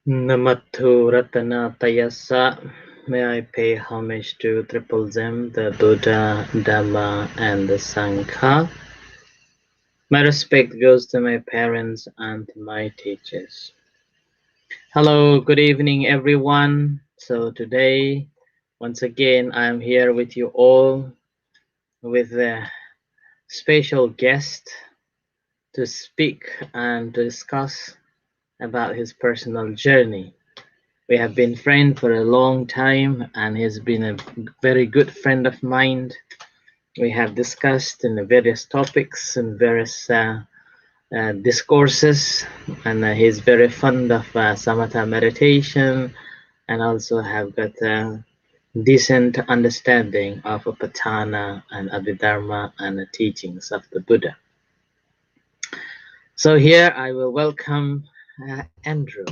Namathu Ratanatayasa. May I pay homage to Triple Gem, the Buddha, Dhamma, and the Sangha. My respect goes to my parents and to my teachers. Hello, good evening, everyone. So today, once again, I'm here with you all with a special guest to speak and to discuss about his personal journey. We have been friends for a long time, and he's been a very good friend of mine. We have discussed in various topics and various discourses, and he's very fond of samatha meditation, and also have got a decent understanding of Patana and Abhidharma and the teachings of the Buddha. So here I will welcome Andrew.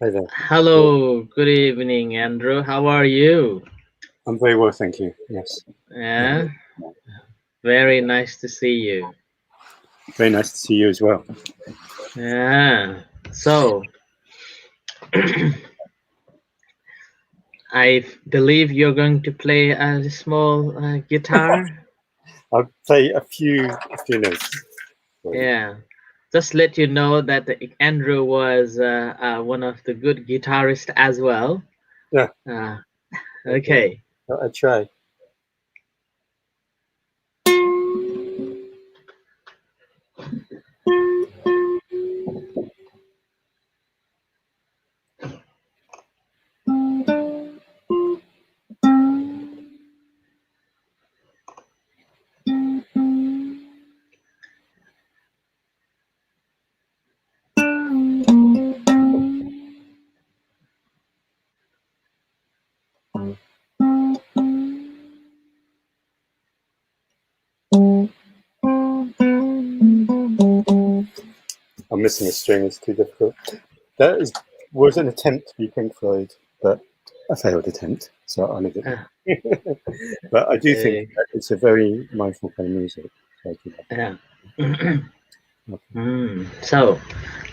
Hi there. Hello, good evening, Andrew. How are you? I'm very well, thank you. Yes. Yeah, very nice to see you. Very nice to see you as well. Yeah, so I believe you're going to play a small guitar. I'll play a few notes for you. Yeah, just let you know that Andrew was one of the good guitarists as well. Yeah. Uh, okay. I try. I'm missing a string, it's too difficult. Was an attempt to be Pink Floyd, but a failed attempt, so I'll leave it there. But I do think that it's a very mindful kind of music. So I do Yeah. Okay. So,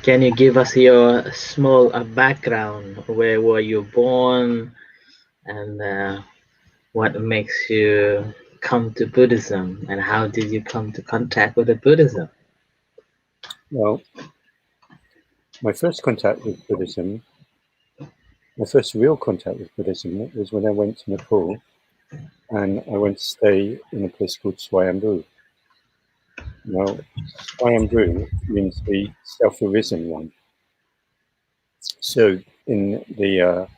can you give us your small background? Where were you born, and what makes you come to Buddhism, and how did you come to contact with the Buddhism? Well, my first contact with Buddhism, my first real contact with Buddhism was when I went to Nepal, and I went to stay in a place called Swayambhu. Now, Swayambhu means the self-arisen one. So, in the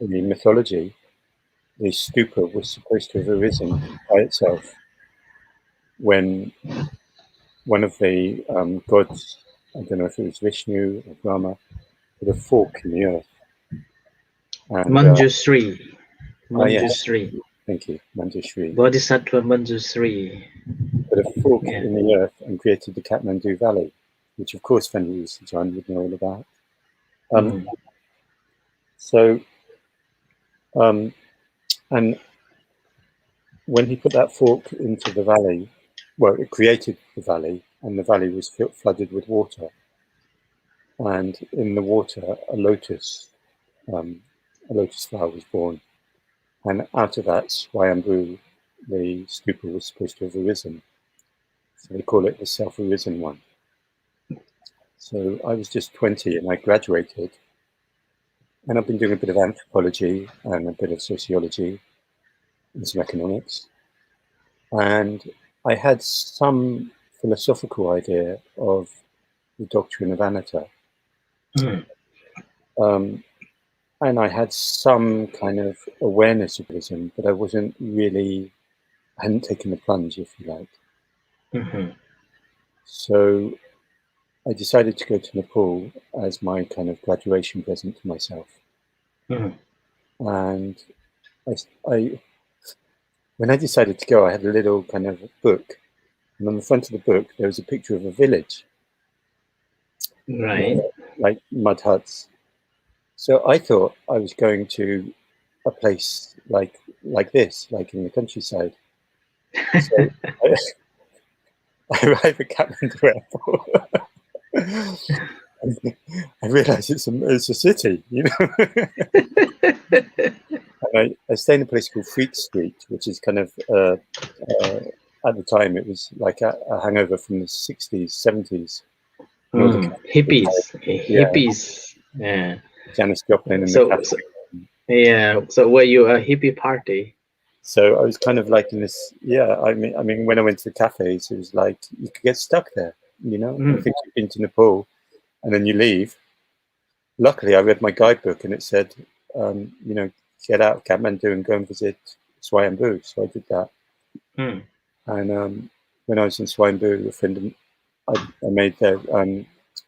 mythology, the stupa was supposed to have arisen by itself when one of the gods, I don't know if it was Vishnu or Brahma, put a fork in the earth. And Manjusri. yes, Manjusri. thank you, Manjushri. Bodhisattva Manjusri. Put a fork Yeah. in the earth and created the Kathmandu Valley, which of course Venerable John would know all about. So, and when he put that fork into the valley, well, it created the valley, and the valley was flooded with water. And in the water, a lotus flower was born. And out of that, Swayambhu, the stupa was supposed to have arisen. So they call it the self-arisen one. So I was just 20 and I graduated. And I've been doing a bit of anthropology and a bit of sociology and some economics. And I had some philosophical idea of the doctrine of anatta. And I had some kind of awareness of Buddhism, but I hadn't taken the plunge, if you like. So I decided to go to Nepal as my kind of graduation present to myself. And when I decided to go, I had a little kind of book. And on the front of the book, there was a picture of a village. Right. Like mud huts. So I thought I was going to a place like this, like in the countryside. So I arrived at Kathmandu Airport. I realised it's a city, you know. And I stay in a place called Freak Street, which is kind of at the time it was like a hangover from the 60s, 70s. And all the Hippies, yeah, hippies. Yeah. Janis Joplin and the So, cafe. so yeah. So were you a hippie party? So I was kind of like in this. Yeah, I mean, when I went to the cafes, it was like you could get stuck there. You know, you Mm. think you've been to Nepal, and then you leave. Luckily, I read my guidebook, and it said, you know, get out of Kathmandu and go and visit Swayambhu. So I did that. Mm. And when I was in Swayambhu, a friend I made there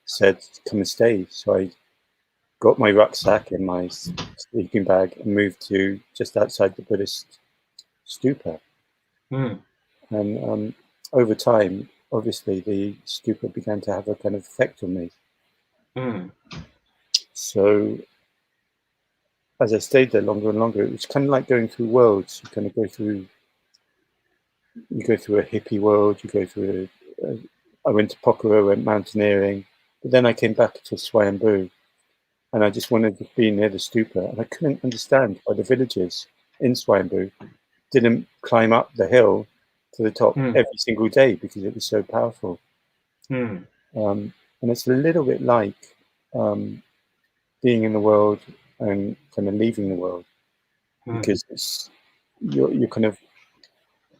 said, come and stay. So I got my rucksack and my sleeping bag and moved to just outside the Buddhist stupa. Mm. And over time, obviously, the stupa began to have a kind of effect on me. Mm. So as I stayed there longer and longer, it was kind of like going through worlds. You kind of go through a hippie world. You go through I went to Pokhara, went mountaineering, but then I came back to Swayambhu, and I just wanted to be near the stupa, and I couldn't understand why the villagers in Swayambhu didn't climb up the hill to the top Mm. every single day because it was so powerful. Mm. And it's a little bit like being in the world and kind of leaving the world, Mm. because you're kind of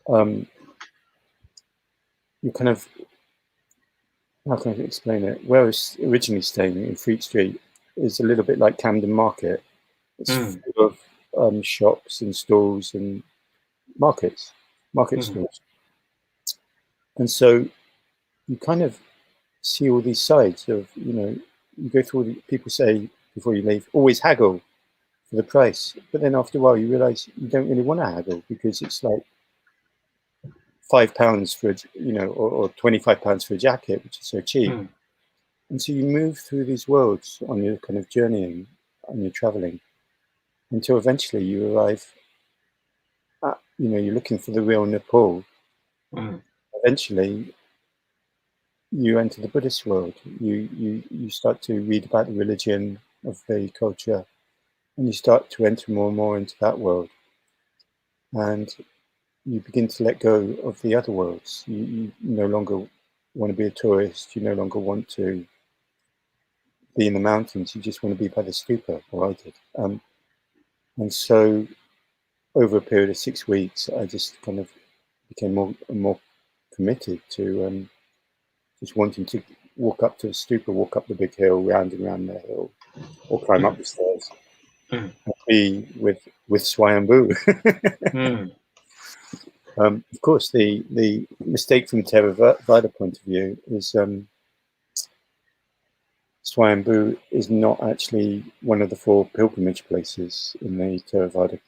um, how can I explain it? Where I was originally staying in Fleet Street is a little bit like Camden Market. It's Mm. full of shops and stalls and market Mm. stalls, and so you kind of see all these sides of, you know, you go through all the people say before you leave, always haggle for the price, but then after a while you realize you don't really want to haggle because it's like £5 for or £25 for a jacket, which is so cheap. Mm. And so you move through these worlds on your kind of journeying, on your traveling, until eventually you arrive at, you know, you're looking for the real Nepal. Mm. Eventually you enter the Buddhist world. You start to read about the religion of the culture, and you start to enter more and more into that world. And you begin to let go of the other worlds. You no longer want to be a tourist. You no longer want to be in the mountains. You just want to be by the stupa, or I did. And so over a period of 6 weeks, I just kind of became more and more committed to just wanting to walk up to the stupa, walk up the big hill, round and round the hill, or climb up Mm. the stairs Mm. and be with Swayambhu. Mm. Of course, the mistake from Theravada point of view is Swayambhu is not actually one of the 4 pilgrimage places in the Theravada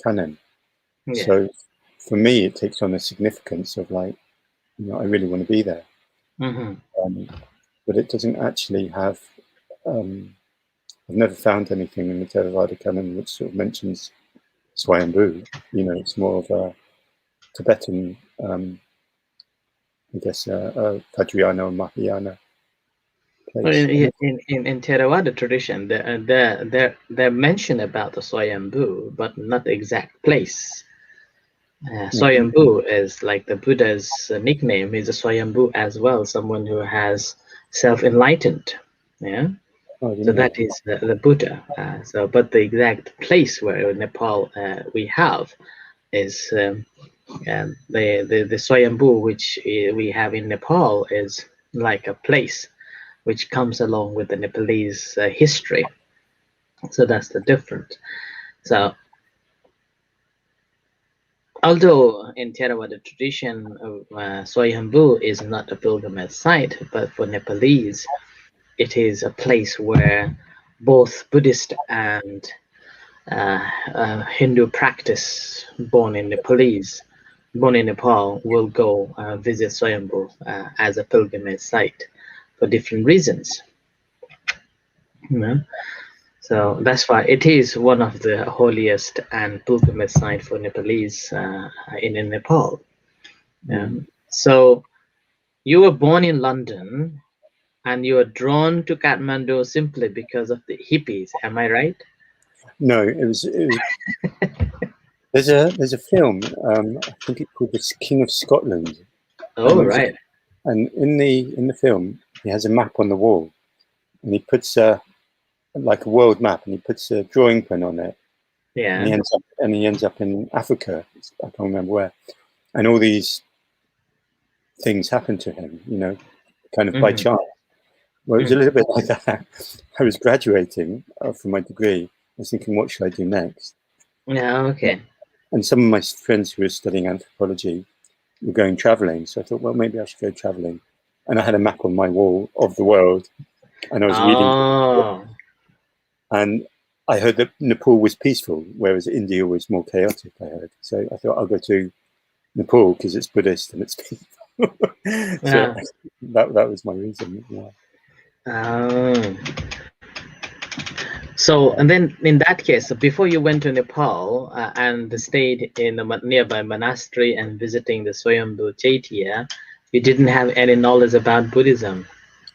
canon. Yeah. So for me, it takes on a significance of like, you know, I really want to be there. Mm-hmm. But it doesn't actually have, I've never found anything in the Theravada canon which sort of mentions Swayambhu. You know, it's more of a Tibetan, I guess, Vajrayana or Mahayana Well, place. in Theravada tradition, they're mentioned about the Swayambhu, but not the exact place. Mhm. Swayambhu is like the Buddha's nickname is a Swayambhu as well, someone who has self-enlightened. Yeah, I so didn't know. that is the Buddha. But the exact place where in Nepal we have is the Swayambhu, which we have in Nepal, is like a place which comes along with the Nepalese history. So that's the difference. So although in Theravada tradition, Swayambhu is not a pilgrimage site, but for Nepalese, it is a place where both Buddhist and Hindu practice born in Nepal, will go visit Swayambhu as a pilgrimage site for different reasons. You know? So that's why it is one of the holiest and pilgrimage site for Nepalese in Nepal. Mm. So you were born in London, And you were drawn to Kathmandu simply because of the hippies. Am I right? No, it was. There's a film. I think it's called The King of Scotland, Oh, and right. in the film he has a map on the wall, and he puts like a world map, and he puts a drawing pen on it, and Yeah. he ends up in Africa. I can't remember where, and all these things happen to him, kind of by Mm-hmm. chance. Well, it was a little bit like that. I was graduating from my degree. I was thinking, what should I do next? Yeah, okay. And some of my friends who were studying anthropology were going traveling. So I thought, well, maybe I should go traveling. And I had a map on my wall of the world, and I was reading, Oh, and I heard that Nepal was peaceful, whereas India was more chaotic, I heard. So I thought I'll go to Nepal because it's Buddhist and it's peaceful. So yeah. that was my reason. Yeah. Oh. So, and then in that case, so before you went to Nepal and stayed in a nearby monastery and visiting the Swayambhu Chaitya, you didn't have any knowledge about Buddhism,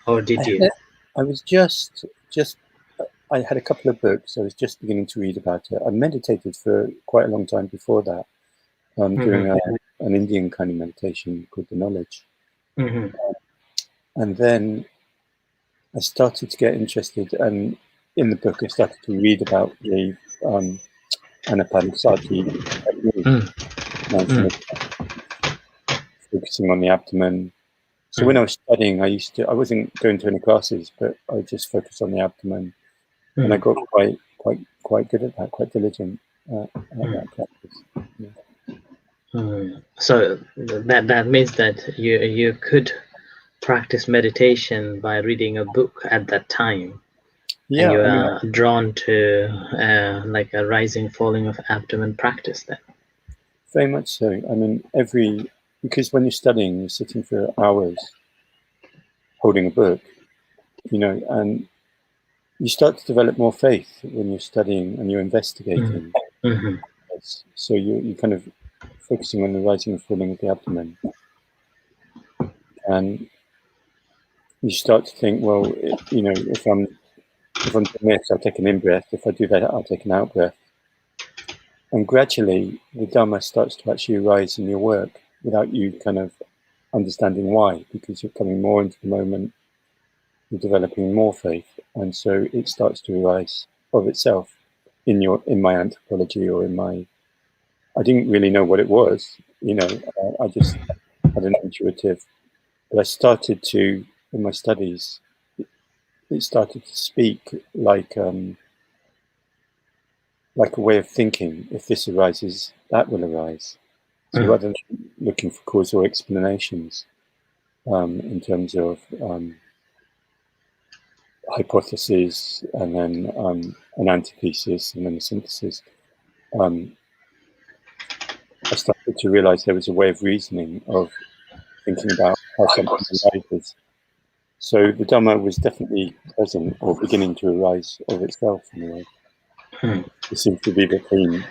or did you? I was just I had a couple of books. I was just beginning to read about it. I meditated for quite a long time before that, doing Mm-hmm. an Indian kind of meditation called the Knowledge. Mm-hmm. And then I started to get interested, and in the book I started to read about the anapanasati technique, Mm-hmm. mindfulness, focusing on the abdomen. So when I Mm-hmm. was studying, I wasn't going to any classes, but I just focused on the abdomen, and I Mm-hmm. got quite good at that, quite diligent at that practice. Yeah. So that means that you could practice meditation by reading a book at that time, and Yeah, you I mean, are drawn to like a rising, falling of abdomen practice. Then. very much so. I mean, because when you're studying, you're sitting for hours holding a book, and you start to develop more faith when you're studying and you're investigating. Mm-hmm. So you're kind of focusing on the rising and falling of the abdomen, and you start to think, well, if I'm doing this, I'll take an in breath. If I do that, I'll take an out breath. And gradually, the Dhamma starts to actually arise in your work without you kind of understanding why, because you're coming more into the moment, you're developing more faith, and so it starts to arise of itself in my anthropology or in my. I didn't really know what it was, I just had an intuitive, but I started to in my studies. It started to speak like a way of thinking. If this arises, that will arise. So Mm-hmm. rather than looking for causal explanations in terms of hypothesis and then an antithesis and then a synthesis, um, I started to realize there was a way of reasoning, of thinking about how something arises. So the Dhamma was definitely present or beginning to arise of itself in a way. It seems to be the theme,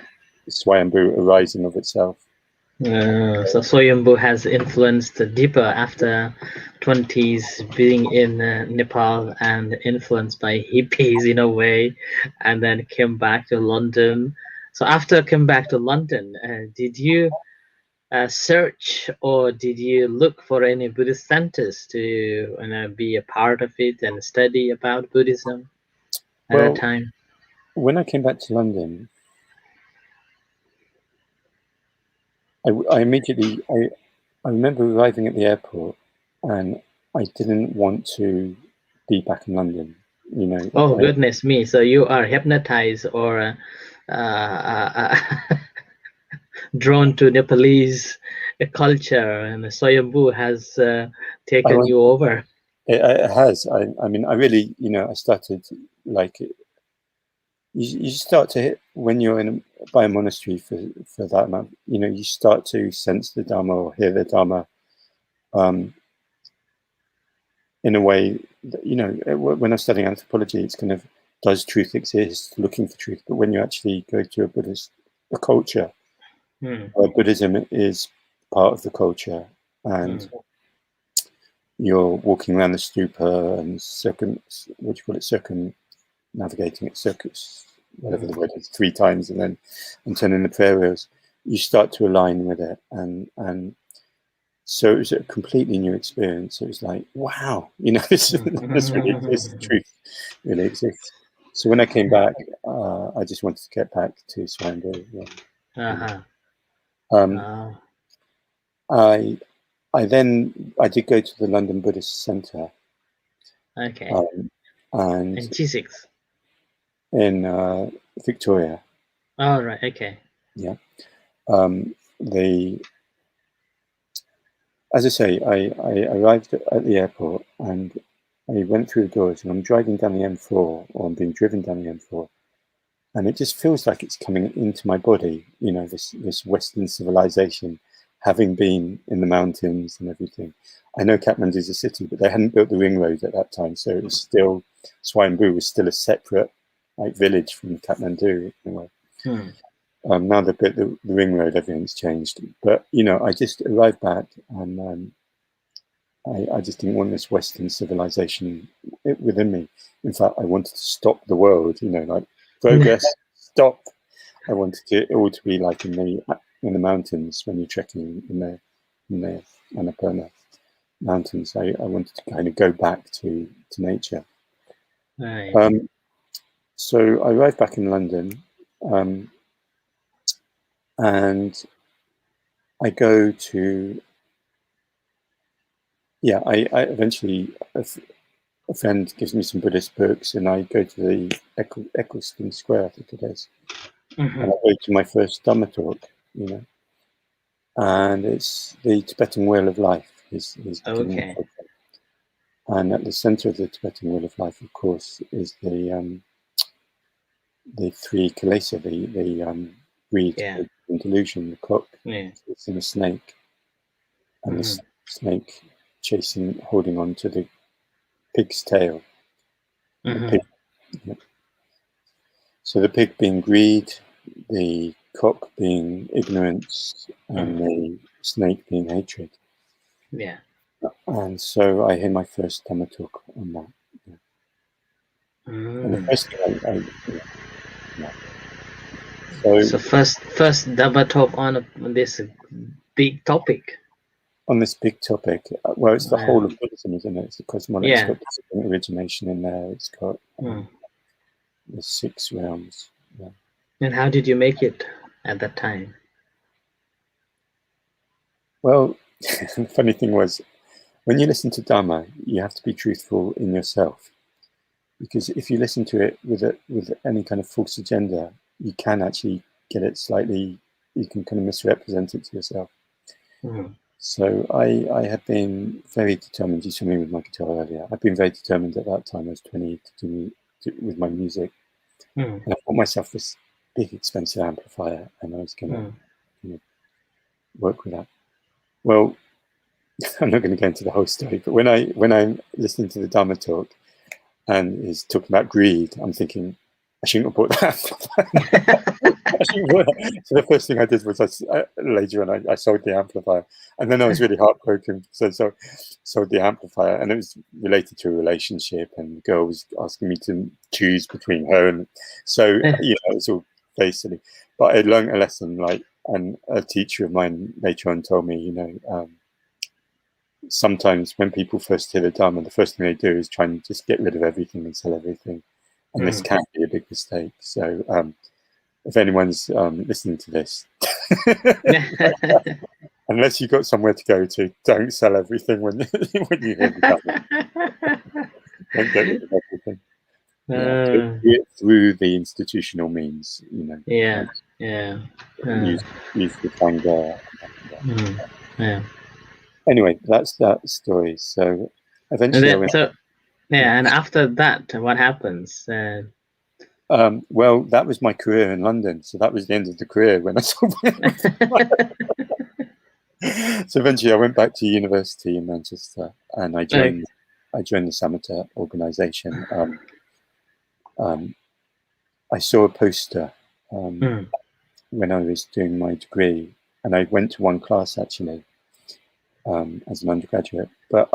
Swayambhu arising of itself. So Soyombo has influenced deeper after 20s being in Nepal and influenced by hippies in a way, and then came back to London. So after came back to London, did you search or did you look for any Buddhist centers to be a part of it and study about Buddhism at that Well, time? when I came back to London, I immediately I remember arriving at the airport, and I didn't want to be back in London. You know, Oh I, goodness me! So you are hypnotized or drawn to Nepalese culture, and Swayambhu has I taken want, you over. it has. I mean, I really, I started like you start to hit when you're by a monastery for that amount. You start to sense the Dharma or hear the Dharma um, in a way that, when I'm studying anthropology, it's kind of, does truth exist? Looking for truth. But when you actually go to a culture, Hmm. Buddhism is part of the culture, and Hmm. you're walking around the stupa and circumnavigating it, circus, whatever the word is, 3 times, and turning the prayer wheels, you start to align with it, and so it was a completely new experience. It was like, wow, this really exists. The truth really exists. So when I came back, I just wanted to get back to Swambu. Yeah. Uh-huh. I did go to the London Buddhist Centre. Okay. And in G6. In Victoria. Oh, right. Okay. Yeah. As I say, I arrived at the airport and I went through the doors and I'm driving down the M4, or I'm being driven down the M4, and it just feels like it's coming into my body, this Western civilization, having been in the mountains and everything. I know Kathmandu is a city, but they hadn't built the ring road at that time, so it was still, Swayambhu was still a separate village from Kathmandu in a way. Now they've built the ring road, everything's changed. But I just arrived back, and I just didn't want this Western civilization within me. In fact, I wanted to stop the world. Like progress, stop. I wanted it all to be like in the mountains when you're trekking in the Annapurna mountains. I wanted to kind of go back to nature. Right. So I arrived back in London. And I go to, I eventually, a friend gives me some Buddhist books, and I go to the Eccleston Square, I think it is, and I go to my first Dhamma talk, and it's the Tibetan Wheel of Life. He's giving a talk. And at the center of the Tibetan Wheel of Life, of course, is the 3 kilesa, the greed, and delusion, the cock, and the snake, and the snake holding on to the pig's tail. The pig, so the pig being greed, the cock being ignorance, and the snake being hatred. Yeah. And so I hear my first Dhamma talk on that. Yeah. And the first thing So first Dhamma talk on this big topic. On this big topic, well, it's the whole of Buddhism, isn't it? It's the cosmology. It's got discipline, origination in there. It's got the 6 realms. Yeah. And how did you make it at that time? Well, the funny thing was, when you listen to Dhamma, you have to be truthful in yourself, because if you listen to it with any kind of false agenda, you can actually get it slightly. You can kind of misrepresent it to yourself. So I had been very determined. You saw me with my guitar earlier. I'd been very determined at that time. I was 20 to do with my music, and I bought myself this big expensive amplifier, and I was going to work with that. Well, I'm not going to go into the whole story, but when I'm listening to the Dhamma talk and he's talking about greed, I'm thinking, I shouldn't have bought that. So the first thing I did was later on I sold the amplifier, and then I was really heartbroken. So sold the amplifier, and it was related to a relationship, and the girl was asking me to choose between her, and so it was all very silly. But I learned a lesson, and a teacher of mine later on told me, sometimes when people first hear the Dhamma, the first thing they do is try and just get rid of everything and sell everything. And this can be a big mistake. So if anyone's listening to this, unless you've got somewhere to go to, don't sell everything when you hear the Dhamma. Don't get rid of everything. Do it through the institutional means, Yeah. Use the Sangha. Yeah. Anyway, that's that story. So eventually and after that, what happens? Well, that was my career in London. So that was the end of the career when I saw So eventually I went back to university in Manchester, and I joined the Samatha organization. I saw a poster when I was doing my degree, and I went to one class actually as an undergraduate. But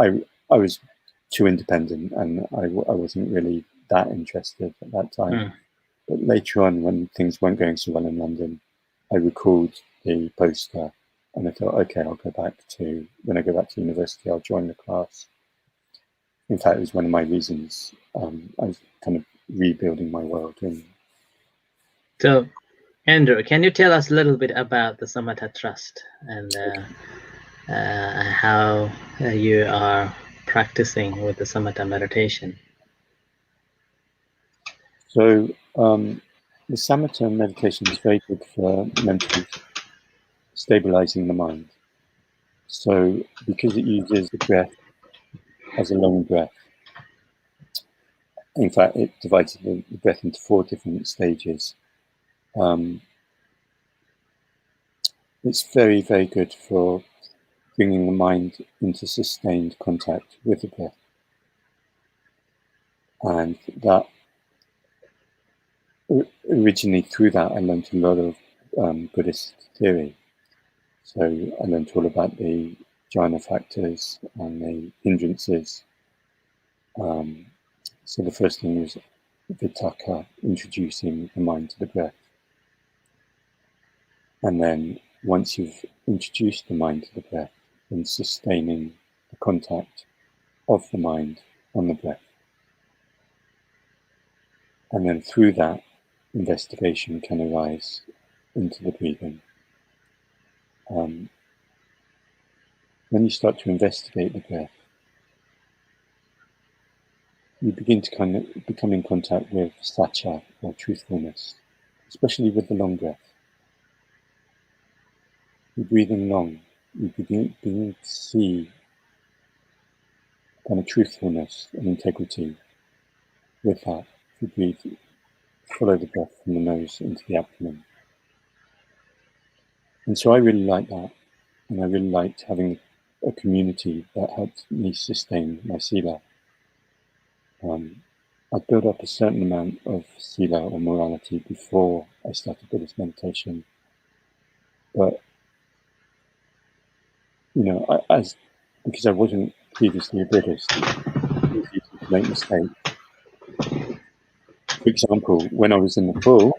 I was too independent, and I wasn't really that interested at that time. But later on, when things weren't going so well in London, I recalled the poster, and I thought, okay, I'll go back to, when I go back to university, I'll join the class. In fact, it was one of my reasons. I was kind of rebuilding my world. So, Andrew, can you tell us a little bit about the Samatha Trust and how you are practicing with the Samatha meditation? So the Samatha meditation is very good for mentally stabilizing the mind. So because it uses the breath as a long breath, in fact, it divides the breath into 4 different stages. It's very, very good for bringing the mind into sustained contact with the breath. And that, originally through that, I learned a lot of Buddhist theory. So I learned all about the jhana factors and the hindrances. So the first thing was vitakka, introducing the mind to the breath. And then once you've introduced the mind to the breath, then sustaining the contact of the mind on the breath. And then through that, investigation can arise into the breathing. When you start to investigate the breath, you begin to kind of become in contact with satya, or truthfulness, especially with the long breath. You're breathing long, you begin to see kind of truthfulness and integrity with that. If you breathe, follow the breath from the nose into the abdomen. And so I really like that, and I really liked having a community that helped me sustain my sila. I built up a certain amount of sila or morality before I started Buddhist meditation, but because I wasn't previously a Buddhist, it was easy to make mistakes. For example, when I was in the pool,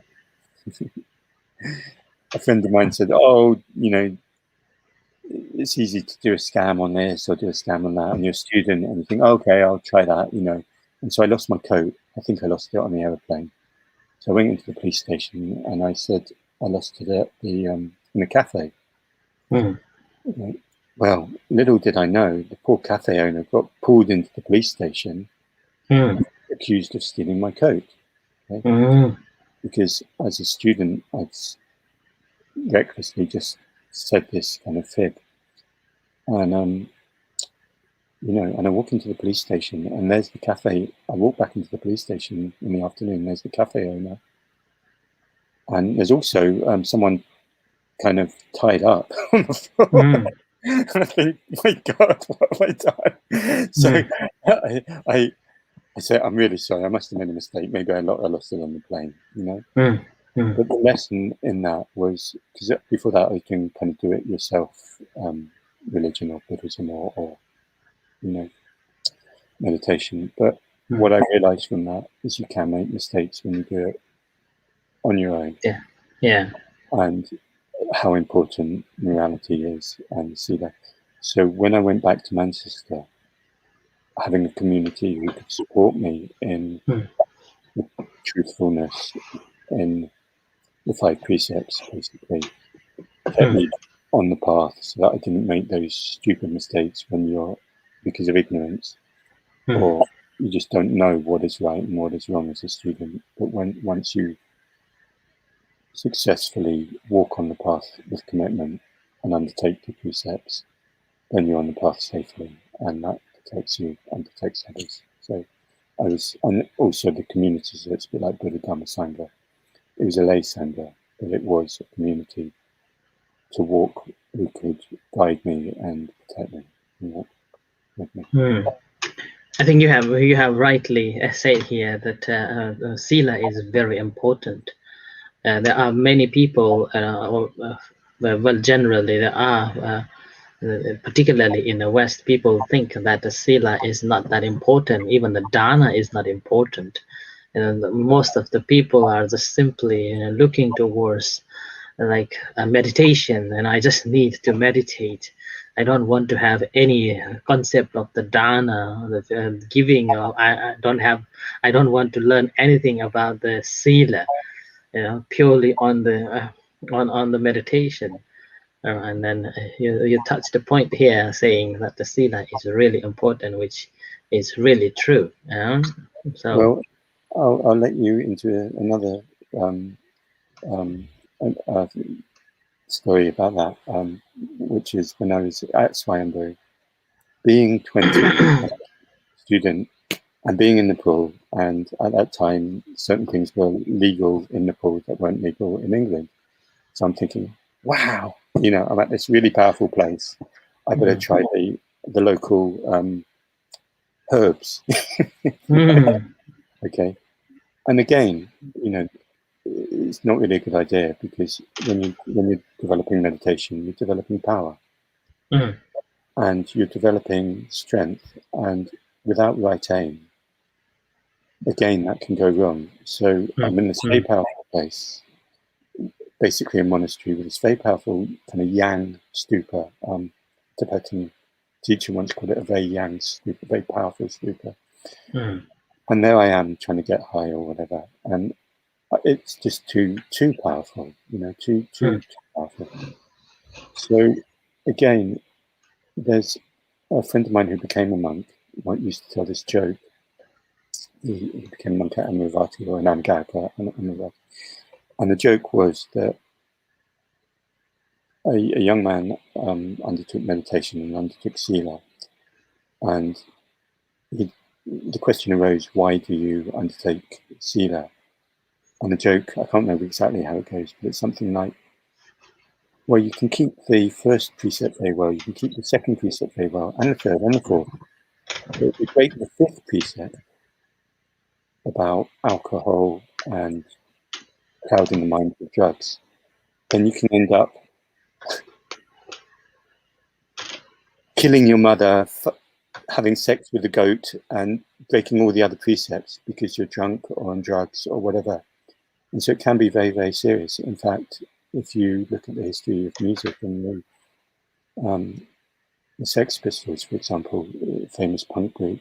a friend of mine said, "Oh, it's easy to do a scam on this or do a scam on that, and you're a student, and you think, okay, I'll try that, And so I lost my coat. I think I lost it on the aeroplane. So I went into the police station and I said I lost it in a cafe. Well, little did I know, the poor cafe owner got pulled into the police station, accused of stealing my coat. Okay? Because as a student, I'd recklessly just said this kind of fib. And and I walk into the police station, and there's the cafe. I walk back into the police station in the afternoon. There's the cafe owner, and there's also someone kind of tied up on the floor. And I think, my God, what have I done? So I said, I'm really sorry. I must have made a mistake. Maybe I lost it on the plane, But the lesson in that was, because before that I was doing kind of do-it-yourself religion or Buddhism or meditation. But what I realized from that is you can make mistakes when you do it on your own. Yeah. And how important morality is, and see that. So when I went back to Manchester, having a community who could support me in truthfulness, in the 5 precepts, basically, kept me on the path so that I didn't make those stupid mistakes because of ignorance, or you just don't know what is right and what is wrong as a student. But once you successfully walk on the path with commitment and undertake the precepts, then you're on the path safely, and that protects you and protects others. So and also the community, so it's a bit like Buddha Dhamma Sangha. It was a lay Sangha, but it was a community to walk who could guide me and protect me and walk with me. I think you have rightly said here that sila is very important. There are many people, well, generally there are Particularly in the West, people think that the sila is not that important. Even the dana is not important. And most of the people are just simply looking towards like a meditation, and I just need to meditate. I don't want to have any concept of the dana, the giving. I don't want to learn anything about the sila. Purely on the on the meditation. And then you touched the point here, saying that the sila is really important, which is really true. So. Well, I'll let you into another um, uh, story about that, which is when I was at Swayambhu, being 20, student, and being in Nepal, and at that time, certain things were legal in Nepal that weren't legal in England. So I'm thinking, wow, I'm at this really powerful place. I better try the local herbs. Okay. And again, it's not really a good idea, because when you're developing meditation, you're developing power, and you're developing strength, and without right aim, again, that can go wrong. So I'm in this very powerful place, basically a monastery with this very powerful kind of yang stupa. Tibetan teacher once called it a very yang stupa, very powerful stupa. And there I am trying to get high or whatever, and it's just too powerful, too powerful. So again, there's a friend of mine who became a monk. Used to tell this joke. He became a monk at Amaravati, or an Amgata, and the joke was that a young man undertook meditation and undertook sila, and the question arose, why do you undertake sila? And the joke, I can't remember exactly how it goes, but it's something like, well, you can keep the first precept very well, you can keep the second precept very well, and the third and the fourth. But if you break the fifth precept about alcohol and clouding the mind with drugs, then you can end up killing your mother, having sex with a goat, and breaking all the other precepts because you're drunk or on drugs or whatever. And so it can be very, very serious. In fact, if you look at the history of music and the Sex Pistols, for example, a famous punk group,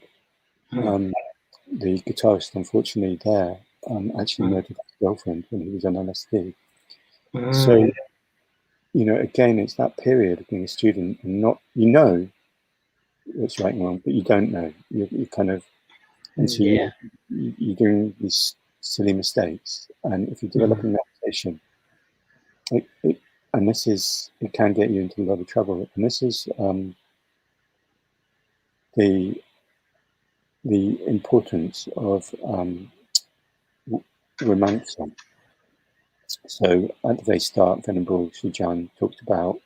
the guitarist, unfortunately, there actually murdered his girlfriend when he was on LSD. So, again, it's that period of being a student and not, what's right and wrong, but you don't know. You kind of, and so you're doing these silly mistakes. And if you're developing meditation, it can get you into a lot of trouble. And this is the importance of romancing. So at the very start, Venerable Sujan talked about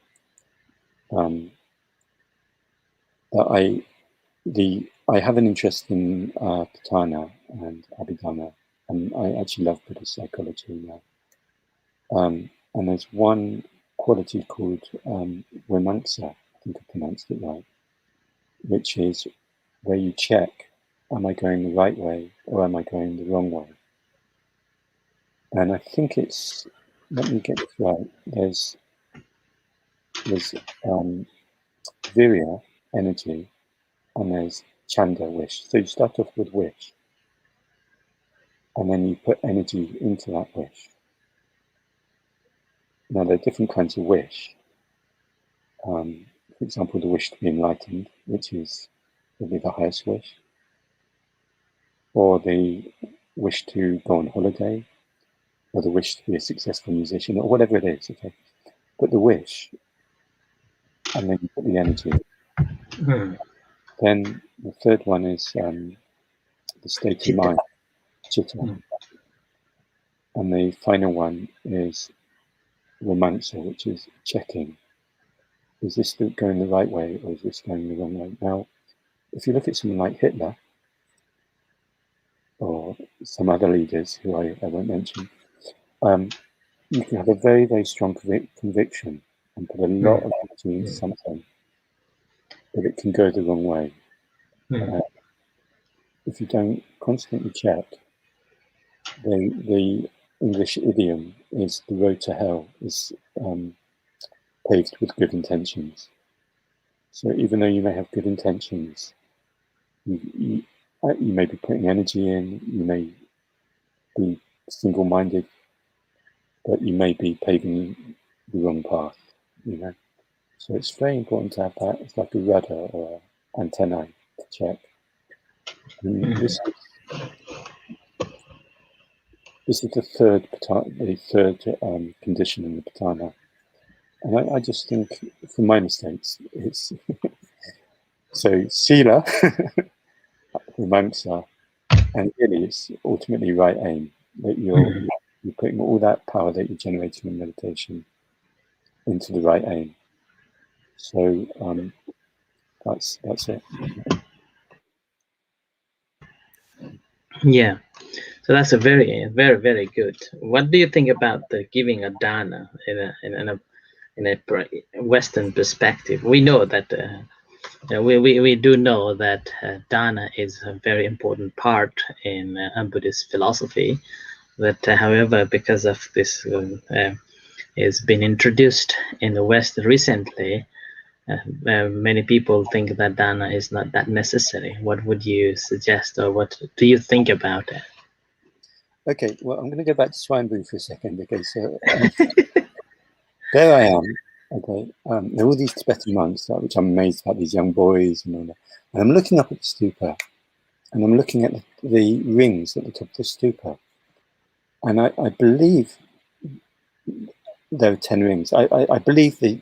that I have an interest in Patana and Abhidhamma, and I actually love Buddhist psychology now. And there's one quality called Vimamsa, I think I pronounced it right, which is where you check, am I going the right way or am I going the wrong way? And I think it's, let me get this right, there's virya, energy, and there's chanda, wish. So you start off with wish, and then you put energy into that wish. Now, there are different kinds of wish. For example, the wish to be enlightened, which is probably the highest wish, or the wish to go on holiday, or the wish to be a successful musician, or whatever it is. Okay, put the wish, and then you put the energy. Then the third one is the state of mind, chitta. And the final one is romancer, which is checking. Is this going the right way or is this going the wrong way? Now, if you look at someone like Hitler or some other leaders who I won't mention, you can have a very, very strong conviction and put a lot of energy into something. but it can go the wrong way. Mm. If you don't constantly check, the English idiom is the road to hell is paved with good intentions. So even though you may have good intentions, you may be putting energy in, you may be single-minded, but you may be paving the wrong path, you know. So it's very important to have that. It's like a rudder or antennae to check. And this is the third condition in the patana. And I just think, from my mistakes, it's so sila, vimamsa, and really it's ultimately right aim, that you're putting all that power that you're generating in meditation into the right aim. So that's it. Yeah. So that's a very, very, very good. What do you think about the giving a dana in a Western perspective? We know that we do know that dana is a very important part in Buddhist philosophy. That, however, because of this, has been introduced in the West recently. Many people think that dana is not that necessary. What would you suggest, or what do you think about it? Okay, well, I'm going to go back to Swinburne for a second. Okay, so there I am. Okay, there are all these Tibetan monks, which I'm amazed about, these young boys and all that. And I'm looking up at the stupa, and I'm looking at the rings at the top of the stupa, and I believe there are 10 rings. I believe the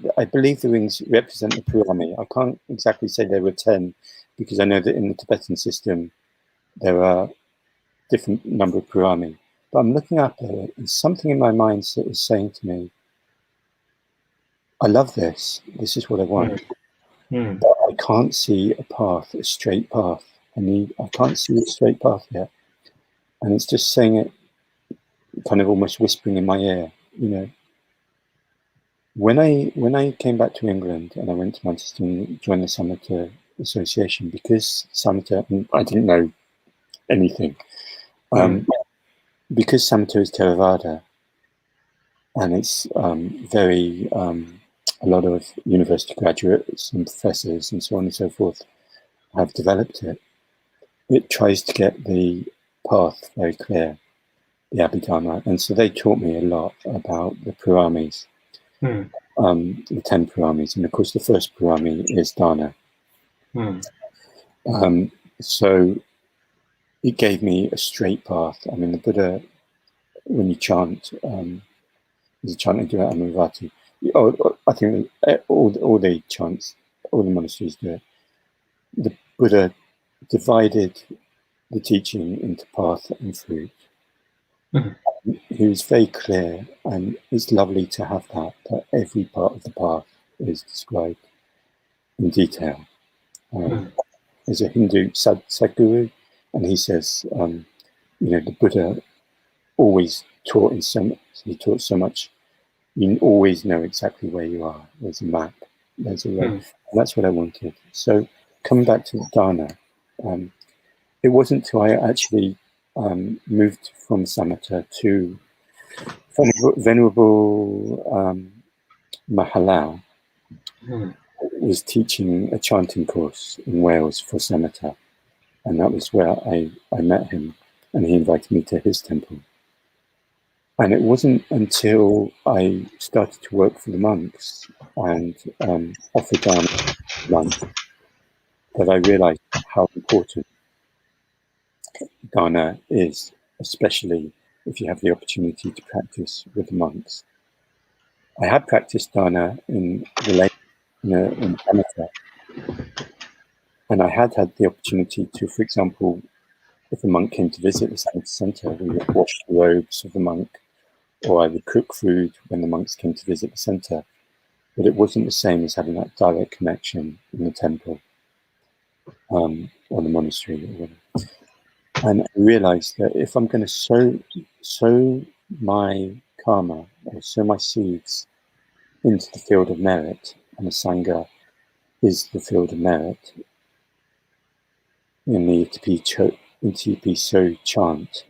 rings represent the purami. I can't exactly say there were 10 because I know that in the Tibetan system there are different number of purami. But I'm looking up at it, and something in my mind is saying to me, I love this. This is what I want. Mm. But I can't see a path, a straight path. I can't see a straight path yet. And it's just saying it, kind of almost whispering in my ear, you know. When I came back to England and I went to Manchester and joined the Samatha Association, because Samatha, I didn't know anything, because Samatha is Theravada, and it's very a lot of university graduates and professors and so on and so forth have developed it. It tries to get the path very clear, the Abhidharma, and so they taught me a lot about the Puramis. The 10 puramis, and of course the first purami is dana. So it gave me a straight path. I mean, the Buddha, when you chant, there's a chanting do it, Amavati. I think all the chants, all the monasteries do it. The Buddha divided the teaching into path and fruit. He was very clear, and it's lovely to have that every part of the path is described in detail. There's a Hindu Sadhguru, and he says, the Buddha always taught he taught so much, you always know exactly where you are. There's a map, there's a road. And that's what I wanted. So coming back to dana, it wasn't until I actually moved from Samatha to Venerable Mahalal, was teaching a chanting course in Wales for Samatha. And that was where I met him, and he invited me to his temple. And it wasn't until I started to work for the monks and offered dana monks that I realized how important dana is, especially if you have the opportunity to practice with the monks. I had practiced dana in Canada, and I had the opportunity to, for example, if a monk came to visit the center, we would wash the robes of the monk, or I would cook food when the monks came to visit the center. But it wasn't the same as having that direct connection in the temple or the monastery or whatever. And I realized that if I'm going to sow my karma or sow my seeds into the field of merit and the sangha, is the field of merit in the Itipiso chant.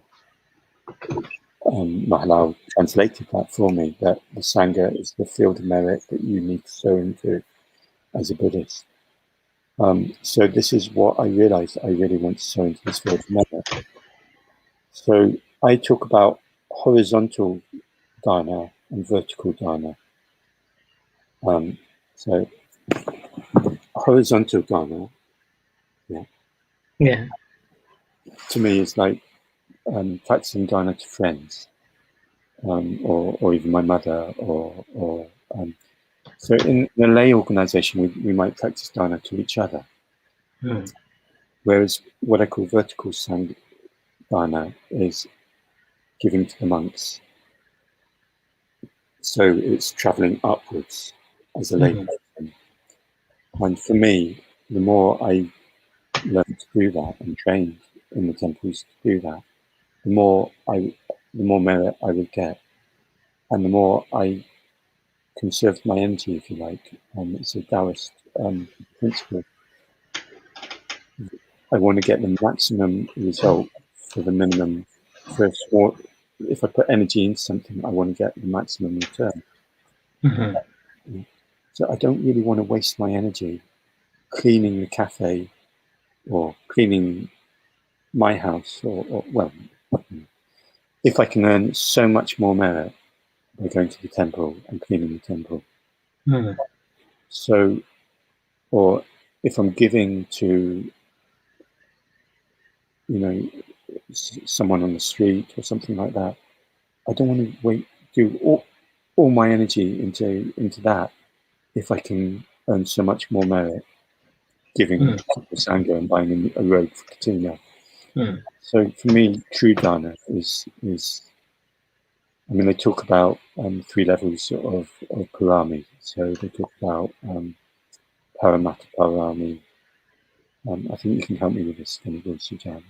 Mahalal translated that for me, that the Sangha is the field of merit that you need to sow into as a Buddhist. So this is what I realized I really want to sow into this field of merit. So I talk about horizontal dana and vertical dana. So horizontal dana, to me is like practicing dana to friends, or even my mother, or so in a lay organization, we might practice dana to each other. Whereas what I call vertical dana is giving to the monks. So it's traveling upwards as a lay person. And for me, the more I learn to do that and train in the temples to do that, the more merit I would get, and the more I conserve my energy, if you like. It's a Taoist principle. I want to get the maximum result for the minimum. If I put energy into something, I want to get the maximum return. So I don't really want to waste my energy cleaning the cafe or cleaning my house, or well, if I can earn so much more merit by going to the temple and cleaning the temple. So, or if I'm giving to, someone on the street or something like that, I don't want to do all my energy into that if I can earn so much more merit giving to the Sangha and buying a robe for Katina. So for me, true dana is they talk about 3 levels of parami. So they talk about paramatta parami. I think you can help me with this, Sujan.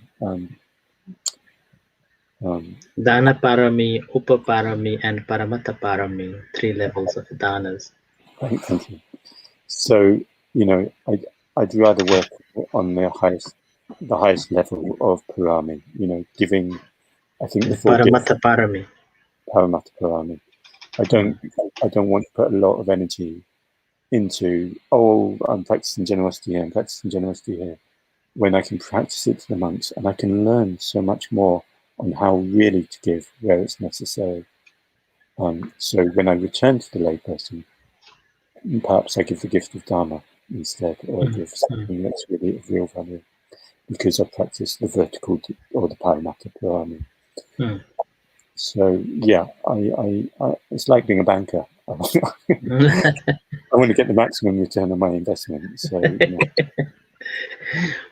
Dana parami, upaparami, and paramatta parami, 3 levels of danas. Thank you. So I'd rather work on the highest level of parami. Giving. I think the 4 Paramatta parami. Paramatta parami. I don't want to put a lot of energy into, I'm practicing generosity here, I'm practicing generosity here, when I can practice it to the monks and I can learn so much more on how really to give where it's necessary. So when I return to the layperson, perhaps I give the gift of Dharma instead, or I give something that's really of real value, because I practice the vertical or the Paramatta Parami. So yeah, I it's like being a banker. I want to get the maximum return on my investment. So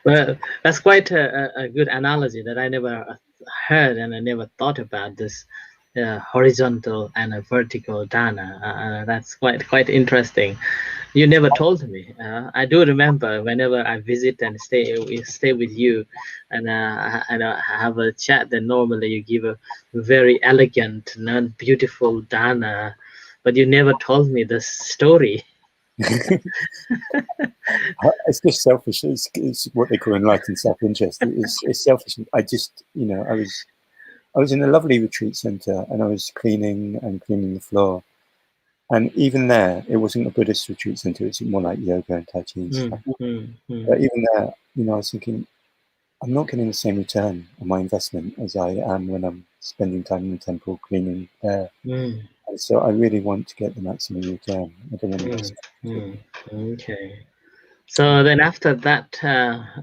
well, that's quite a good analogy that I never heard and I never thought about, this horizontal and a vertical dana. That's quite interesting. You never told me. I do remember whenever I visit and stay with you, and I have a chat. Then normally you give a very elegant, beautiful dana, but you never told me the story. It's just selfish. It's what they call enlightened self-interest. It's selfish. I just, I was in a lovely retreat center and I was cleaning the floor. And even there, it wasn't a Buddhist retreat center. It's more like yoga and Tai Chi and stuff. But even there, I was thinking, I'm not getting the same return on my investment as I am when I'm spending time in the temple cleaning there. And so I really want to get the maximum return. I don't want to Okay. So then after that,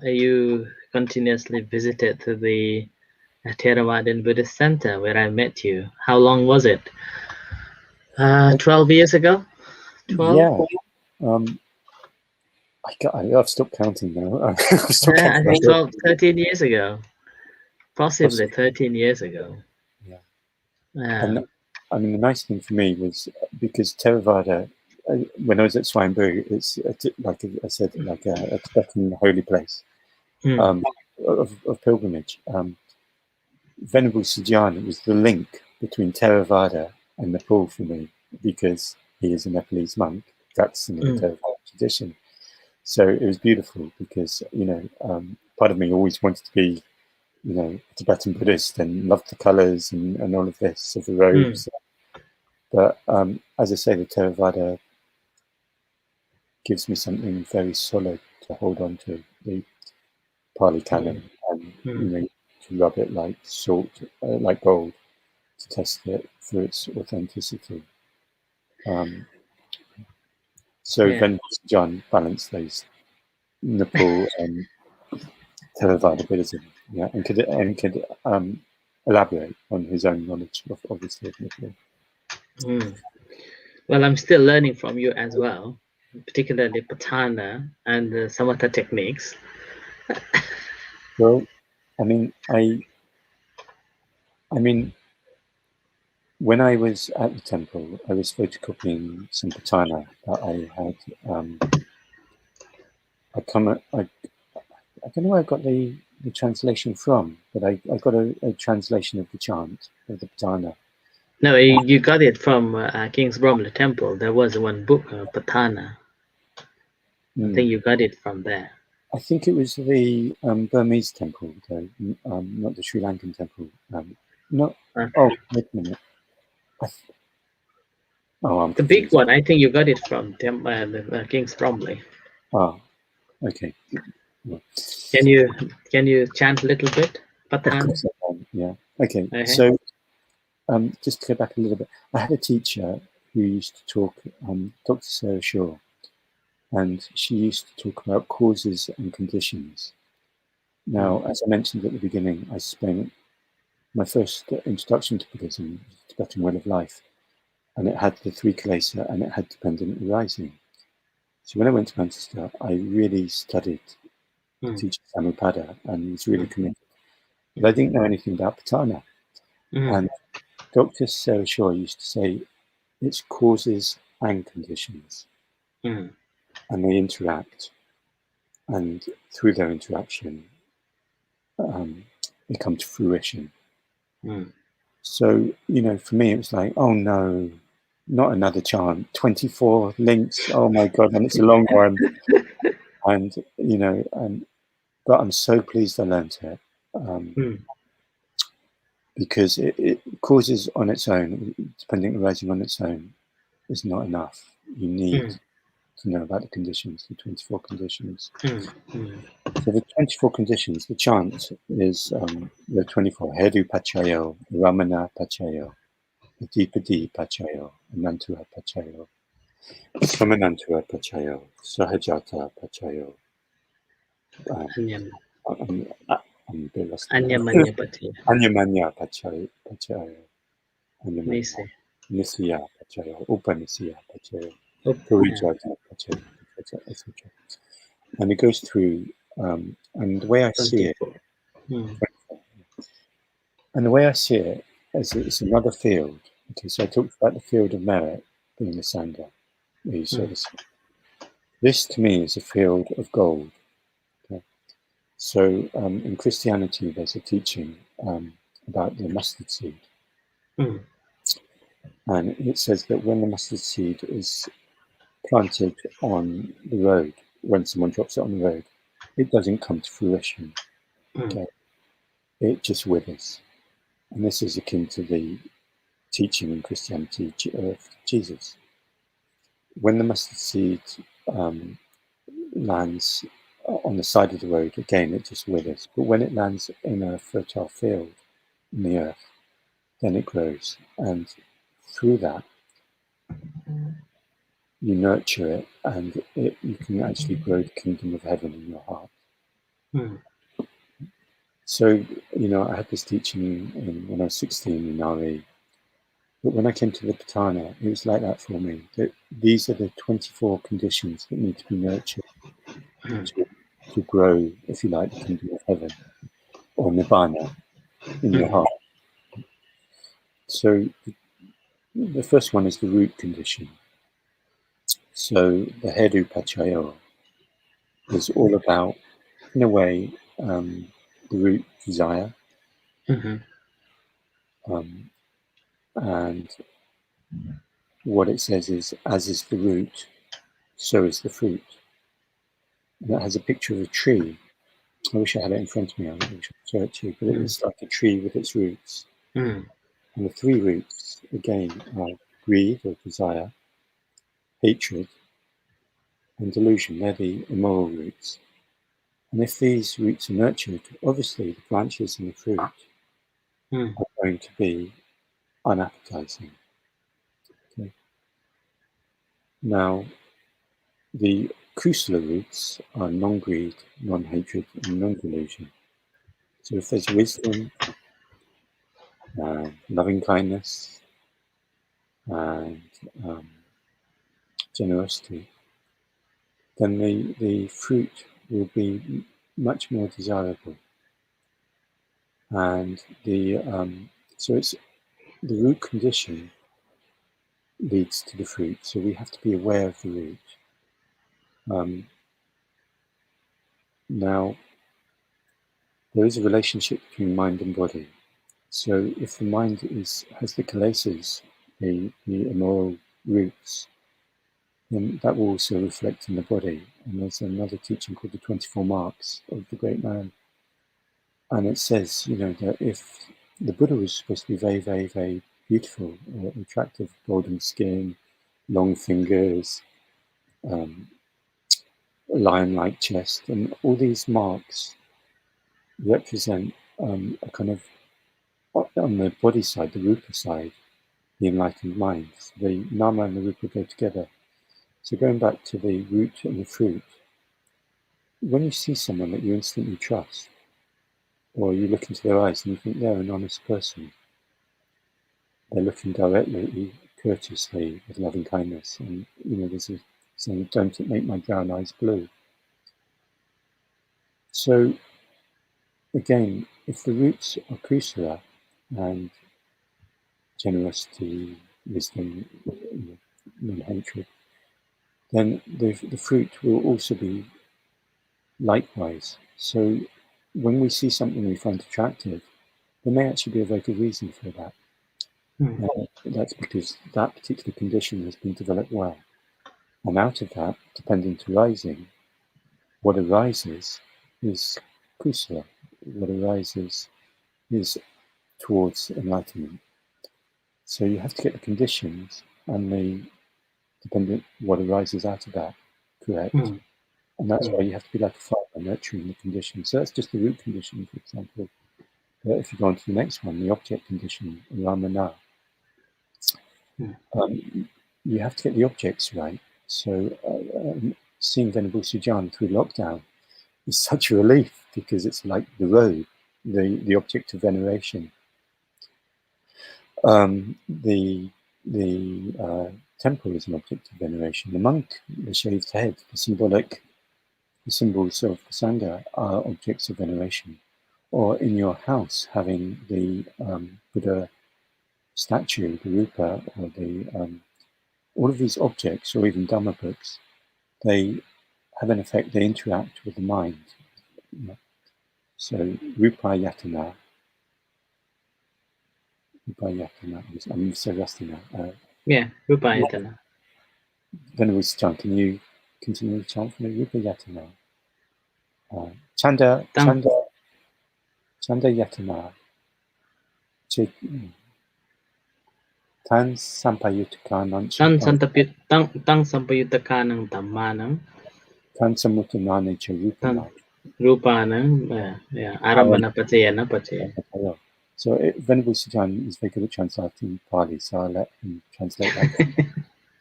you continuously visited to the Theravadan Buddhist Center where I met you. How long was it? 12 years ago? 12? Yeah. I've stopped counting now. I think 12, 13 years ago. Possibly 13 years ago. Yeah. And the nice thing for me was because Theravada, when I was at Swinburne, it's like I said, like a Tibetan holy place of pilgrimage. Venerable Sujana was the link between Theravada and Nepal for me, because he is a Nepalese monk practicing in the Theravada tradition. So it was beautiful because, part of me always wanted to be, a Tibetan Buddhist and loved the colours and all of this of the robes. But as I say, the Theravada gives me something very solid to hold on to, the Pali Canon, and to rub it like salt, like gold, to test it for its authenticity. So then John balanced those Nepal and Theravada Buddhism, and could elaborate on his own knowledge of, obviously, of Nepal. Well, I'm still learning from you as well, particularly Patana and the Samatha techniques. Well, I mean, when I was at the temple, I was photocopying some Patana that I had. I don't know where I got the translation from, but I got a translation of the chant of the Patana. No, you got it from King's Bromley Temple. There was one book, Patana. I think you got it from there. I think it was the Burmese temple, though, not the Sri Lankan temple. Oh, wait a minute. I'm the confused. big one. I think you got it from King's Bromley. Oh, okay. Can you chant a little bit, Patana? Of course I can. Yeah. Okay. So, just to go back a little bit, I had a teacher who used to talk, Dr. Sarah Shaw, and she used to talk about causes and conditions. Now, as I mentioned at the beginning, I spent my first introduction to Buddhism, the Tibetan Way of Life, and it had the three kilesa and it had dependent arising. So when I went to Manchester, I really studied the teacher Samipada and was really committed. But I didn't know anything about Patana. And Dr. Sarah Shaw used to say it's causes and conditions, and they interact, and through their interaction, they come to fruition. So, for me, it was like, oh no, not another chant, 24 links. Oh my God, and it's a long one. And, but I'm so pleased I learned it, because it causes on its own, depending arising on its own, is not enough. You need to know about the conditions, the 24 conditions. So the 24 conditions, the chant is the 24. Hedu Pachayo, Ramana Pachayo, Adipadi Pachayo, Anantua Pachayo, Samanantua Pachayo, Sahajata Pachayo. Anyamanya Pachayo. Anyamanya Pachayo. Nisya Pachayo, Upanisya Pachayo, Purijata Pachayo, etc. And it goes through, and the way I see it, is it's another field. Okay, so I talked about the field of merit being the Sangha, the service. This to me is a field of gold. Okay? So in Christianity, there's a teaching about the mustard seed. And it says that when the mustard seed is planted on the road, when someone drops it on the road, it doesn't come to fruition. Okay? It just withers. And this is akin to the teaching in Christianity of Jesus. When the mustard seed lands on the side of the road, again, it just withers. But when it lands in a fertile field in the earth, then it grows. And through that, you nurture it, and you can actually grow the kingdom of heaven in your heart. So, I had this teaching when I was 16 in RE. But when I came to the Patana, it was like that for me. That these are the 24 conditions that need to be nurtured to grow, if you like, the kingdom of heaven or Nibbana in your heart. So the first one is the root condition. So the Hedu Pachayo is all about, in a way, the root desire. And what it says is, as is the root, so is the fruit. and it has a picture of a tree. I wish I had it in front of me. I wish I could show it to you, but it's like a tree with its roots. Mm. And the three roots, again, are greed or desire, hatred, and delusion. They're the immoral roots. And if these roots are nurtured, obviously the branches and the fruit Mm. are going to be unappetizing. Okay. Now, the crucial roots are non-greed, non-hatred, and non-delusion. So if there's wisdom, loving kindness, and generosity, then the fruit will be much more desirable. And so it's the root condition leads to the fruit. So we have to be aware of the root. Now, there is a relationship between mind and body. So if the mind has the kilesas, the immoral roots, then that will also reflect in the body. And there's another teaching called the 24 Marks of the Great Man. And it says, that if the Buddha was supposed to be very, very, very beautiful, attractive, golden skin, long fingers, lion-like chest, and all these marks represent a kind of, on the body side, the rupa side, the enlightened mind. The nama and the rupa go together. So going back to the root and the fruit, when you see someone that you instantly trust, or you look into their eyes and you think they're an honest person, they're looking directly, courteously, with loving kindness, and there's a saying, "Don't make my brown eyes blue." So again, if the roots are kusala and generosity, wisdom, non-hatred, then the fruit will also be likewise. So when we see something we find attractive, there may actually be a very good reason for that. That's because that particular condition has been developed well. And out of that, dependent arising, what arises is kusala. What arises is towards enlightenment. So you have to get the conditions and the dependent what arises out of that correct. And that's why you have to be like a farmer, nurturing the conditions. So that's just the root condition, for example. But if you go on to the next one, the object condition, ramana, you have to get the objects right. So seeing Venerable Sujan through lockdown is such a relief because it's like the road, the object of veneration. The temple is an object of veneration. The monk, the shaved head, the symbols of the Sangha are objects of veneration. Or in your house, having the Buddha statue, the rupa, or all of these objects, or even Dhamma books, they have an effect, they interact with the mind. So rupa yatana, I'm so rusty now. Rupa yatana. Venerable Sujan, can you continue the chant for me? Rupa yatana. Chanda yatana. Tan sampayutaka Tang sampayutaka ng Dhamma ng Tan samutanane cha rupana. Rupa ng Arambana Pachayana Pachaya. So Venerable Sujan is very good at translating Pali, so I'll let him translate that.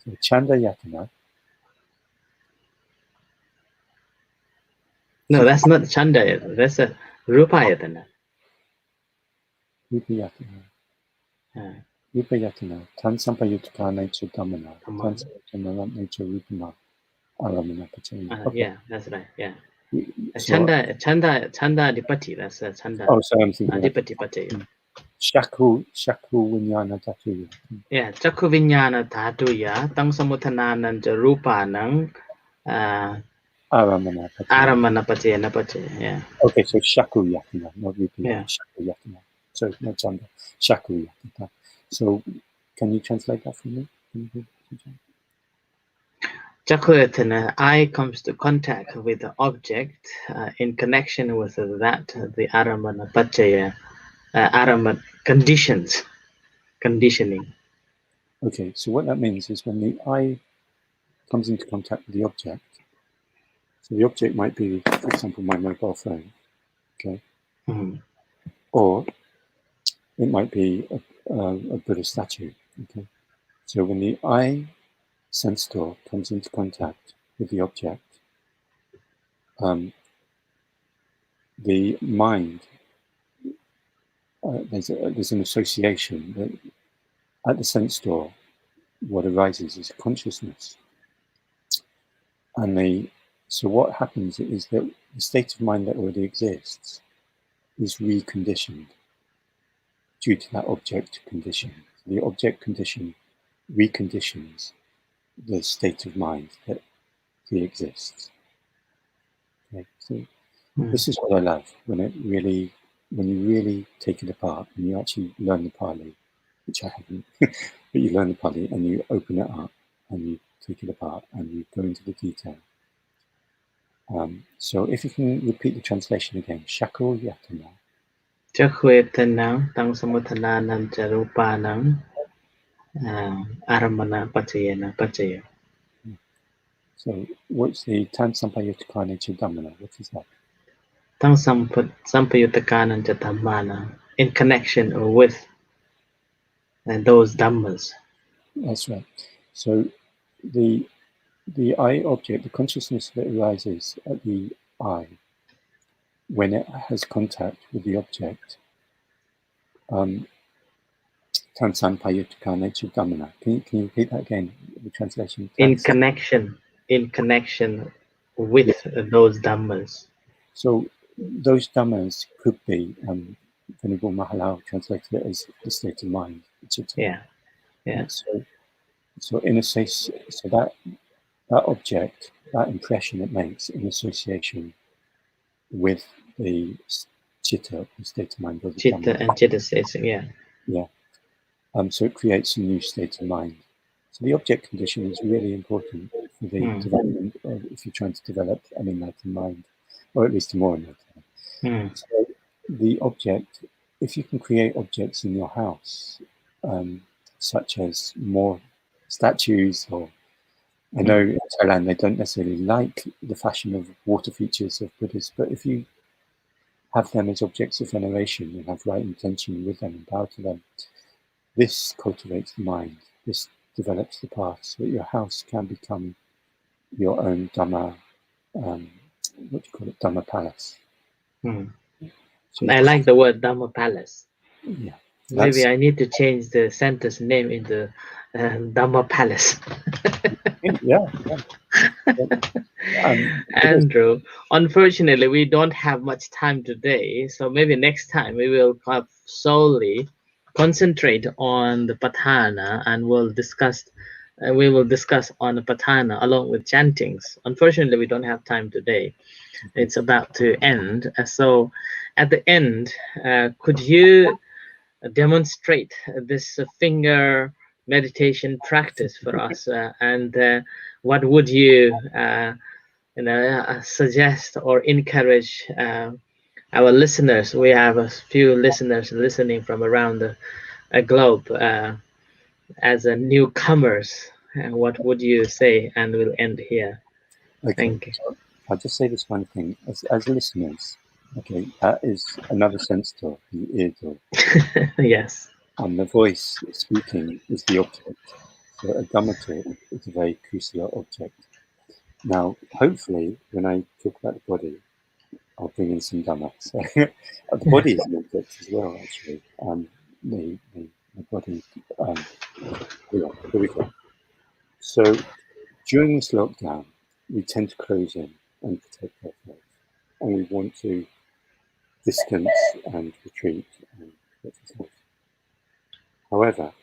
So Chanda Yatana. No, that's not Chanda. That's a Rupa yatana. Rupa Yatana. Rupa Yatana. Tan sampayutaka nature Dhammana. Tan samutanane nature Rupana. Aramana Pachaya. Yeah, that's right. Yeah. So, Chanda Adipati. That's Chanda. Oh, sorry, I'm thinking Adipati Pachaya. Shaku Vinyana Dhatu. Yeah, Chakku Vinyana Dhatuya, Tang Samutanananda Rupa ng Aramana Pachayana Pachaya. Yeah. Okay, so Shaku Yatana, not Rupa. Yeah. Shaku Yatana. So no Chanda. Shaku Yatana. So can you translate that for me? Chocolate and eye comes to contact with the object in connection with that the aramana pachaya aramat conditioning. Okay, so what that means is when the eye comes into contact with the object, so the object might be, for example, my mobile phone, okay, or it might be a Buddhist statue, okay. So when the eye sense door comes into contact with the object, the mind, there's an association that at the sense door, what arises is consciousness. And so what happens is that the state of mind that already exists is reconditioned due to that object condition. The object condition reconditions the state of mind that pre-exists. Okay, so this is what I love when you really take it apart and you actually learn the Pali, which I haven't, but you learn the Pali and you open it up and you take it apart and you go into the detail. So if you can repeat the translation again, Shako Yatana. Chakwetanang tang samuthananam charupanang aramana pachaya. So what's the Tan Sampayotakane Chidamana? What is that? Tang sampayutakanam chatamana in connection with those dhammas. That's right. So the eye object, the consciousness that arises at the eye when it has contact with the object, Tan Sampayotakane Chidamana. Can you repeat that again? The translation. In connection with those dhammas. So those dhammas could be, Venerable Mahalal translated it as the state of mind. Yeah. So in a sense, so that object, that impression it makes in association with the chitta, the state of mind, or the chitta dhamma. and chitta states, yeah. Yeah. So it creates a new state of mind. So the object condition is really important for the development of, if you're trying to develop an enlightened mind, or at least a more enlightened mind. So the object, if you can create objects in your house, such as more statues, or I know in Thailand they don't necessarily like the fashion of water features of Buddhists, but if you have them as objects of veneration and have right intention with them and bow to them, this cultivates the mind. This develops the path so that your house can become your own Dhamma, what do you call it, Dhamma palace. So I like the word Dhamma palace. Yeah. Maybe I need to change the center's name into Dhamma palace. Yeah. Andrew, unfortunately, we don't have much time today, so maybe next time we will solely concentrate on the Patana, and we will discuss on the Patana along with chantings. Unfortunately, we don't have time today. It's about to end. So at the end, could you demonstrate this finger meditation practice for us, and what would you suggest or encourage our listeners? We have a few listeners listening from around the globe as a newcomers. What would you say? And we'll end here. Okay. Thank you. So I'll just say this one thing. As listeners, okay, that is another sense door, the ear door. Yes. And the voice speaking is the object. So a Dhamma talk is a very crucial object. Now, hopefully, when I talk about the body, I'll bring in some Dhamma. So the body is an object as well, actually. The body. Here we go. So during this lockdown, we tend to close in and protect ourselves, and we want to distance and retreat and protect ourselves. However,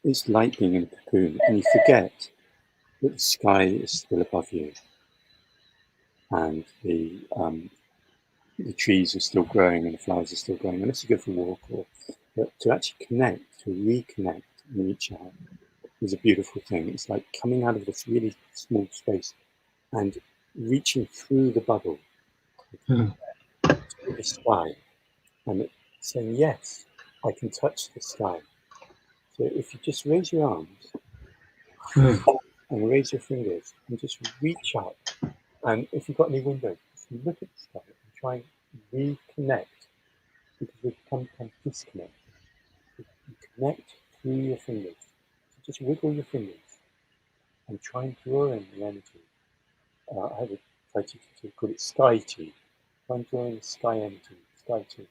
it's like being in a cocoon, and you forget that the sky is still above you, and the trees are still growing and the flowers are still growing, unless you go for a walk, but to actually connect, to reconnect and reach out, is a beautiful thing. It's like coming out of this really small space and reaching through the bubble Mm. to the sky and saying, yes, I can touch the sky. So if you just raise your arms Mm. and raise your fingers and just reach up, and if you've got any windows, just look at the sky and try and reconnect, because we've become kind of disconnected. You connect through your fingers. So just wiggle your fingers and try and draw in the energy. I have a Tai Chi teacher called it sky chi. Try and draw in the sky energy, sky chi,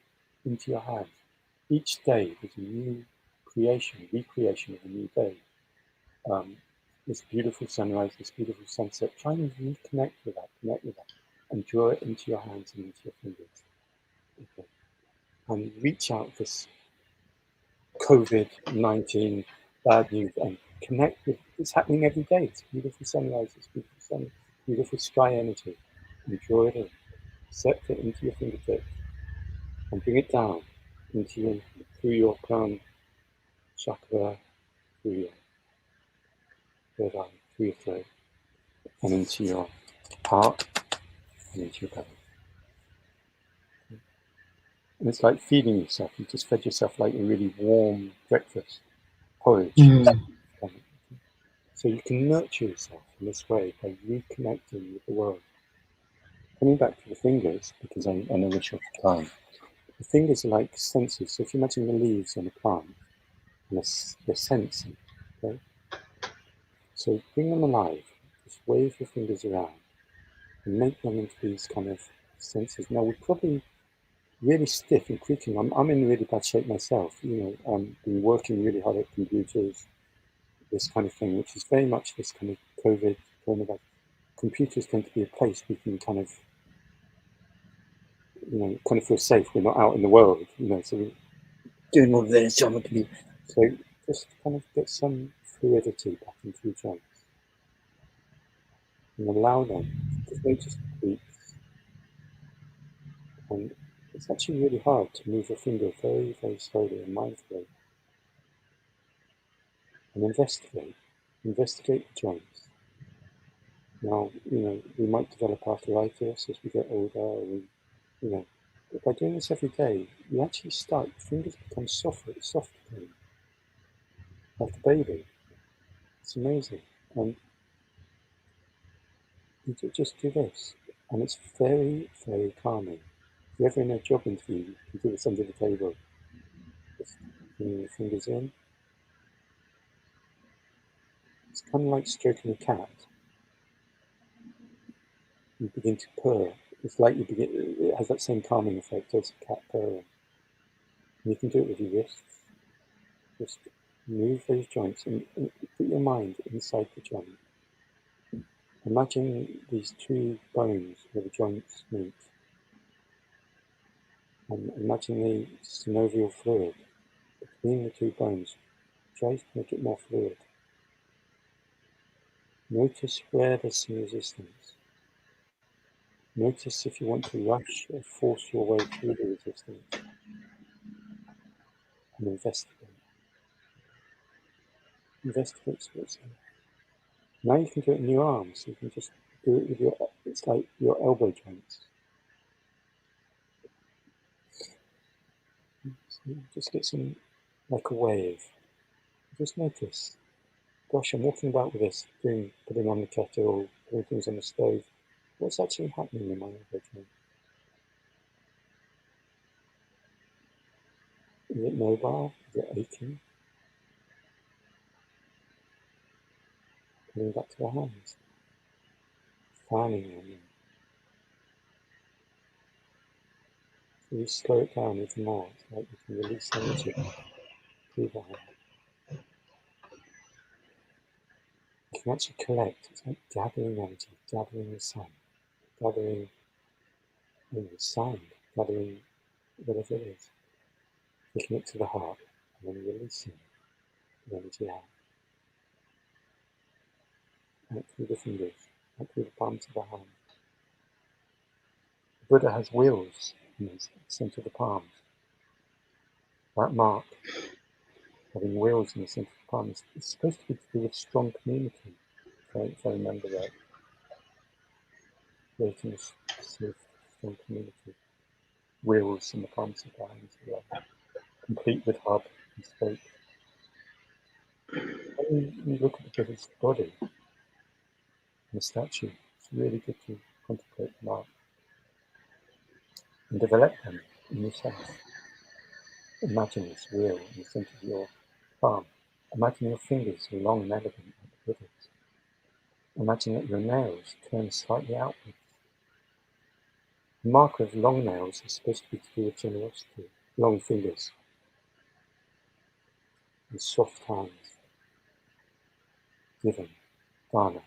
into your hands. Each day is a new creation, recreation of a new day. This beautiful sunrise, this beautiful sunset. Try and reconnect with that, connect with that, and draw it into your hands and into your fingers. Okay. And reach out this COVID-19 bad news and connect with it's happening every day. It's beautiful sunrise, it's beautiful sun, beautiful sky energy. And draw it in, accept it into your fingertips, and bring it down into your through your crown chakra, through your third eye, through your throat, and into your heart and into your belly. And it's like feeding yourself. You just fed yourself like a really warm breakfast, porridge. Mm. So you can nurture yourself in this way by reconnecting with the world. Coming back to the fingers, because I know we're short of time, the fingers are like senses. So if you imagine the leaves on a plant, and they're sensing, okay? So bring them alive. Just wave your fingers around and make them into these kind of senses. Now we're probably really stiff and creaking. I'm in really bad shape myself. Been working really hard at computers, this kind of thing, which is very much this kind of coronavirus. Computers tend to be a place we can kind of feel safe. We're not out in the world, so we're doing all this on the computer. So just kind of get some fluidity back into your joints and allow them to just notice the creaks. And it's actually really hard to move your finger very, very slowly and mindfully and investigate. Investigate the joints. Now, we might develop arthritis as we get older, or but by doing this every day, you actually start, fingers become soft again, like a baby. It's amazing. And you just do this, and it's very, very calming. If you're ever in a job interview, you can do this under the table. Just bring your fingers in. It's kind of like stroking a cat. You begin to purr. It's like it has that same calming effect as a cat purring. And you can do it with your wrists. Just move those joints and put your mind inside the joint. Imagine these two bones where the joints meet. And imagine the synovial fluid between the two bones. Try to make it more fluid. Notice where there's some resistance. Notice if you want to rush or force your way through the resistance. And investigate. Investigate what's there. Now you can do it in your arms. You can just do it with it's like your elbow joints. So just get some, like a wave. Just notice. Gosh, I'm walking about with this, putting on the kettle, putting things on the stove. What's actually happening in my elbow joint? Is it mobile? Is it aching? Coming back to the hands. Fanning on them. So you slow it down even more. It's like you can release energy through the hand. You can actually collect. It's like gathering energy, gathering the sun, gathering sound, gathering whatever it is. Taking it to the heart and then releasing the energy out through the fingers, out through the palms of the hand. The Buddha has wheels in the center of the palms. That mark having wheels in the centre of the palm, it's supposed to be to do with strong community, if I remember right. Creating a sort of strong community. Wheels in the palms of the hands, complete with hub and spoke. When you look at the Buddha's body and the statue, it's really good to contemplate them out and develop them in yourself. Imagine this wheel in the centre of your palm. Imagine your fingers are long and elegant like the Buddha's. Imagine that your nails turn slightly outwards. The marker of long nails is supposed to be to do with generosity. Long fingers and soft hands, giving, dana.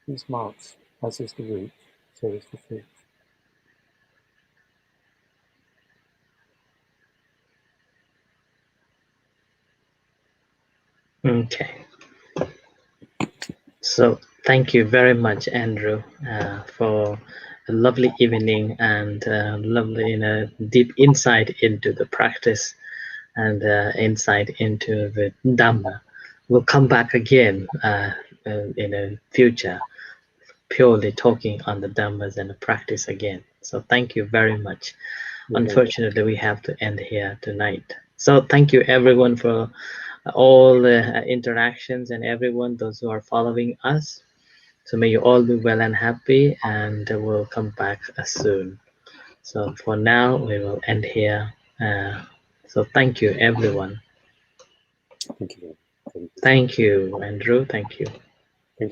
These marks, as is the root, so is the fruit. Okay. So thank you very much, Andrew, for a lovely evening and lovely, deep insight into the practice and insight into the Dhamma. We'll come back again in the future, purely talking on the Dhammas and the practice again. So thank you very much. Unfortunately, we have to end here tonight. So thank you everyone for all the interactions and everyone, those who are following us. So may you all be well and happy, and we'll come back soon. So for now, we will end here. So thank you, everyone. Thank you. Thank you, Andrew. Thank you. Thank you.